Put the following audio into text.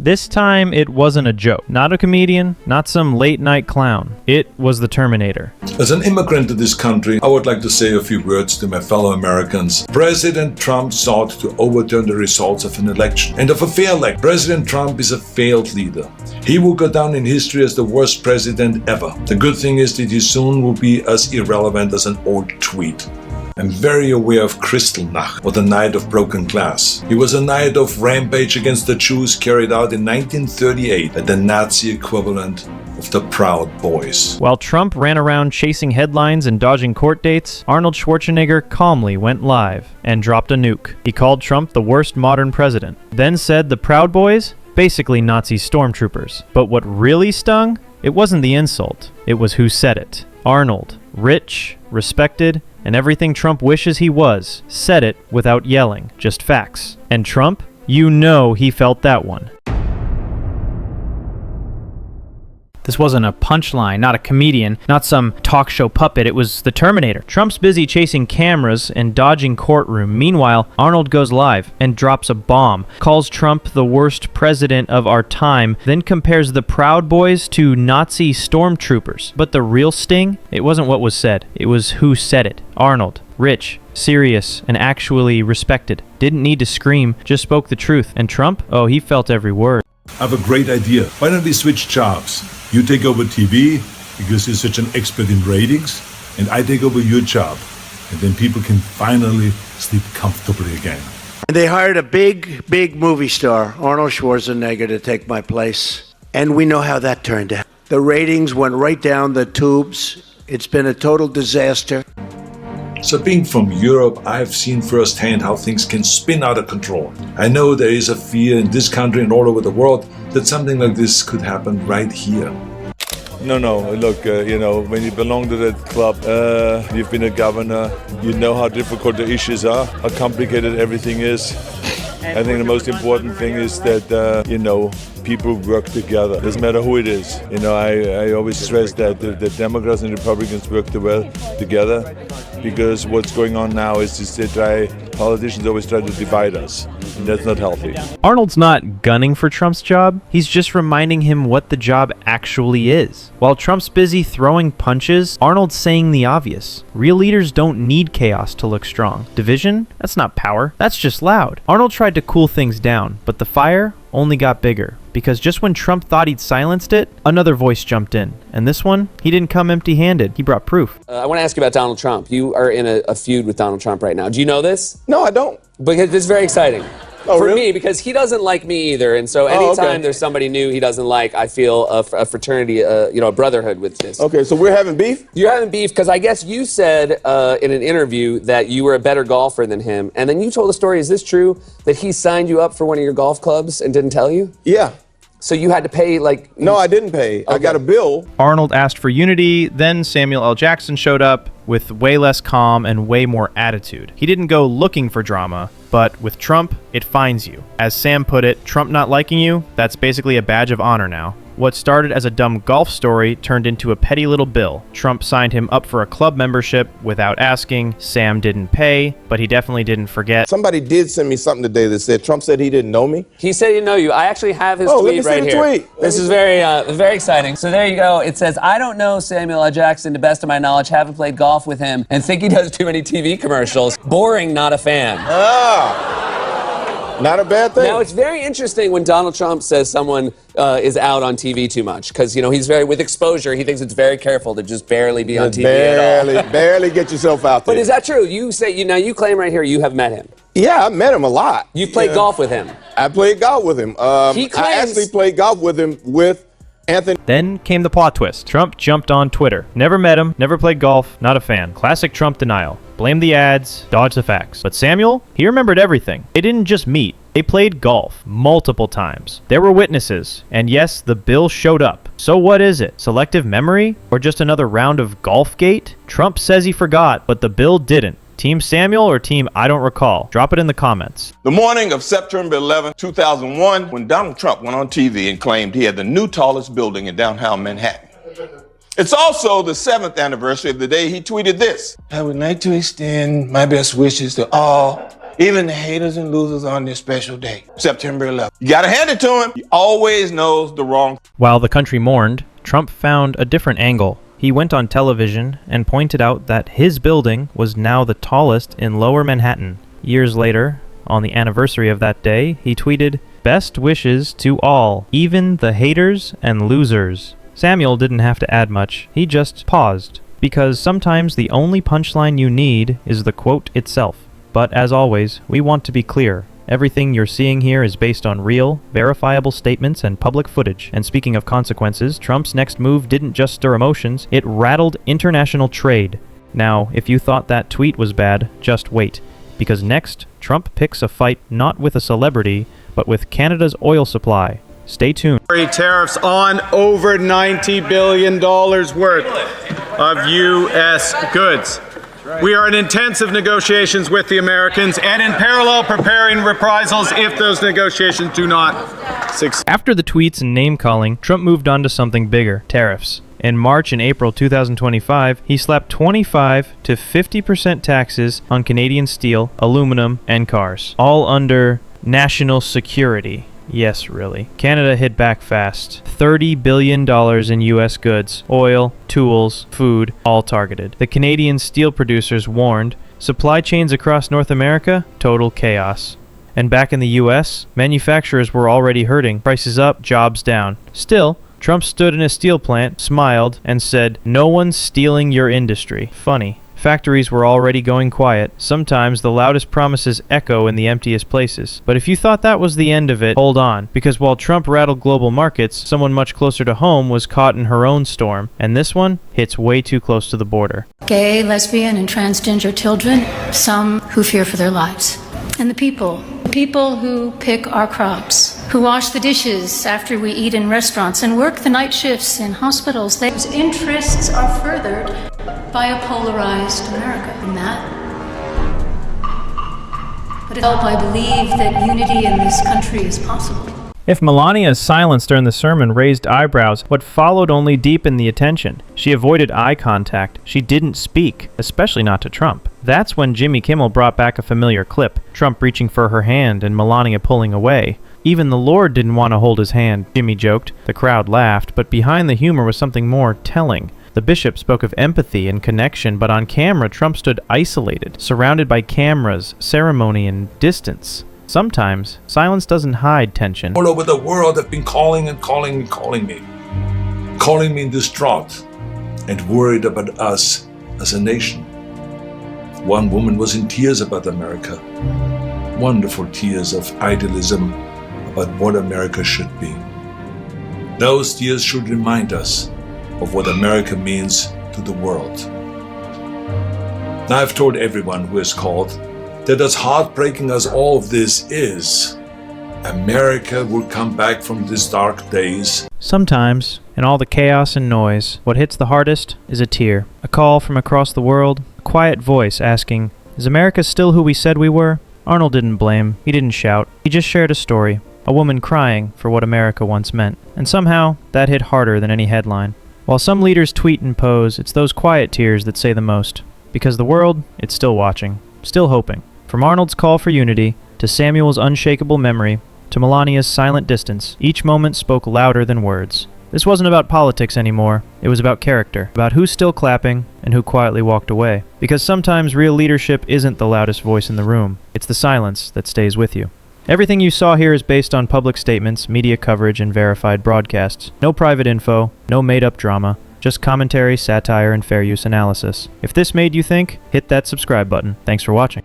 This time, it wasn't a joke. Not a comedian, not some late-night clown. It was the Terminator. As an immigrant to this country, I would like to say a few words to my fellow Americans. President Trump sought to overturn the results of an election, and of a fair election. President Trump is a failed leader. He will go down in history as the worst president ever. The good thing is that he soon will be as irrelevant as an old tweet. I'm very aware of Kristallnacht, or the Night of Broken Glass. It was a night of rampage against the Jews carried out in 1938 at the Nazi equivalent of the Proud Boys. While Trump ran around chasing headlines and dodging court dates, Arnold Schwarzenegger calmly went live and dropped a nuke. He called Trump the worst modern president, then said the Proud Boys? Basically Nazi stormtroopers. But what really stung? It wasn't the insult. It was who said it. Arnold, rich, respected, and everything Trump wishes he was, said it without yelling, just facts. And Trump? You know he felt that one. This wasn't a punchline, not a comedian, not some talk show puppet. It was the Terminator. Trump's busy chasing cameras and dodging courtroom. Meanwhile, Arnold goes live and drops a bomb, calls Trump the worst president of our time, then compares the Proud Boys to Nazi stormtroopers. But the real sting? It wasn't what was said. It was who said it. Arnold. Rich, serious, and actually respected. Didn't need to scream, just spoke the truth. And Trump? Oh, he felt every word. I have a great idea. Why don't we switch jobs? You take over TV because you're such an expert in ratings, and I take over your job. And then people can finally sleep comfortably again. And they hired a big movie star, Arnold Schwarzenegger, to take my place. And we know how that turned out. The ratings went right down the tubes. It's been a total disaster. So being from Europe, I've seen firsthand how things can spin out of control. I know there is a fear in this country and all over the world that something like this could happen right here. No, look, when you belong to that club, you've been a governor, you know how difficult the issues are, how complicated everything is. I think the most important thing is that, people work together. Doesn't matter who it is. I always stress that the Democrats and Republicans work together, because what's going on now is politicians always try to divide us, and that's not healthy. Arnold's not gunning for Trump's job. He's just reminding him what the job actually is. While Trump's busy throwing punches, Arnold's saying the obvious. Real leaders don't need chaos to look strong. Division? That's not power. That's just loud. Arnold tried to cool things down, but the fire only got bigger. Because just when Trump thought he'd silenced it, another voice jumped in. And this one, he didn't come empty-handed. He brought proof. I want to ask you about Donald Trump. You are in a feud with Donald Trump right now. Do you know this? No, I don't. Because it's very exciting. Oh, for really? me, because he doesn't like me either. And so anytime there's somebody new he doesn't like, I feel a fraternity, a brotherhood with this. Okay, so we're having beef? You're having beef because I guess you said in an interview that you were a better golfer than him. And then you told a story, is this true, that he signed you up for one of your golf clubs and didn't tell you? Yeah. So you had to pay, No, I didn't pay. Okay. I got a bill. Arnold asked for unity, then Samuel L. Jackson showed up with way less calm and way more attitude. He didn't go looking for drama, but with Trump, it finds you. As Sam put it, Trump not liking you, that's basically a badge of honor now. What started as a dumb golf story turned into a petty little bill. Trump signed him up for a club membership without asking. Sam didn't pay, but he definitely didn't forget. Somebody did send me something today that said Trump said he didn't know me. He said he didn't know you. I actually have his tweet right here. Tweet. This is very exciting. So there you go. It says, I don't know Samuel L. Jackson to best of my knowledge, haven't played golf with him, and think he does too many TV commercials. Boring, not a fan. Not a bad thing. Now, it's very interesting when Donald Trump says someone is out on TV too much, because, he's with exposure, he thinks it's very careful to just barely be on TV at all. Barely get yourself out there. But is that true? You say, you claim right here you have met him. Yeah, I've met him a lot. You've played golf with him. I played golf with him. He claims... I actually played golf with him with Anthony. Then came the plot twist. Trump jumped on Twitter. Never met him, never played golf, not a fan. Classic Trump denial. Blame the ads, dodge the facts. But Samuel, he remembered everything. They didn't just meet. They played golf multiple times. There were witnesses, and yes, the bill showed up. So what is it? Selective memory? Or just another round of Golfgate? Trump says he forgot, but the bill didn't. Team Samuel or team I don't recall? Drop it in the comments. The morning of September 11, 2001, when Donald Trump went on TV and claimed he had the new tallest building in downtown Manhattan. It's also the 7th anniversary of the day he tweeted this. I would like to extend my best wishes to all Even the haters and losers on this special day, September 11th. You gotta hand it to him. He always knows the wrong. While the country mourned, Trump found a different angle. He went on television and pointed out that his building was now the tallest in Lower Manhattan. Years later, on the anniversary of that day, he tweeted, "Best wishes to all, even the haters and losers." Samuel didn't have to add much. He just paused, because sometimes the only punchline you need is the quote itself. But as always, we want to be clear. Everything you're seeing here is based on real, verifiable statements and public footage. And speaking of consequences, Trump's next move didn't just stir emotions, it rattled international trade. Now, if you thought that tweet was bad, just wait. Because next, Trump picks a fight not with a celebrity, but with Canada's oil supply. Stay tuned. Tariffs on over $90 billion worth of U.S. goods. We are in intensive negotiations with the Americans and in parallel preparing reprisals if those negotiations do not succeed. After the tweets and name-calling, Trump moved on to something bigger, tariffs. In March and April 2025, he slapped 25 to 50% taxes on Canadian steel, aluminum, and cars, all under national security. Yes, really. Canada hit back fast. $30 billion in U.S. goods, oil, tools, food, all targeted. The Canadian steel producers warned, supply chains across North America, total chaos. And back in the U.S., manufacturers were already hurting. Prices up, jobs down. Still, Trump stood in a steel plant, smiled, and said, "No one's stealing your industry." Funny. Factories were already going quiet. Sometimes the loudest promises echo in the emptiest places. But if you thought that was the end of it, hold on. Because while Trump rattled global markets, someone much closer to home was caught in her own storm. And this one hits way too close to the border. Gay, lesbian, and transgender children, some who fear for their lives. And the people who pick our crops, who wash the dishes after we eat in restaurants and work the night shifts in hospitals, whose interests are furthered by a polarized America. And that, but it helps I believe that unity in this country is possible. If Melania's silence during the sermon raised eyebrows, what followed only deepened the attention. She avoided eye contact. She didn't speak, especially not to Trump. That's when Jimmy Kimmel brought back a familiar clip, Trump reaching for her hand and Melania pulling away. Even the Lord didn't want to hold his hand, Jimmy joked. The crowd laughed, but behind the humor was something more telling. The bishop spoke of empathy and connection, but on camera, Trump stood isolated, surrounded by cameras, ceremony, and distance. Sometimes, silence doesn't hide tension. All over the world have been calling and calling and calling me. Calling me distraught and worried about us as a nation. One woman was in tears about America. Wonderful tears of idealism about what America should be. Those tears should remind us of what America means to the world. Now I've told everyone who has called that as heartbreaking as all of this is, America will come back from these dark days. Sometimes, in all the chaos and noise, what hits the hardest is a tear. A call from across the world, a quiet voice asking, "Is America still who we said we were?" Arnold didn't blame. He didn't shout. He just shared a story. A woman crying for what America once meant. And somehow, that hit harder than any headline. While some leaders tweet and pose, it's those quiet tears that say the most. Because the world, it's still watching. Still hoping. From Arnold's call for unity, to Samuel's unshakable memory, to Melania's silent distance, each moment spoke louder than words. This wasn't about politics anymore. It was about character, about who's still clapping and who quietly walked away. Because sometimes real leadership isn't the loudest voice in the room. It's the silence that stays with you. Everything you saw here is based on public statements, media coverage, and verified broadcasts. No private info, no made-up drama, just commentary, satire, and fair use analysis. If this made you think, hit that subscribe button. Thanks for watching.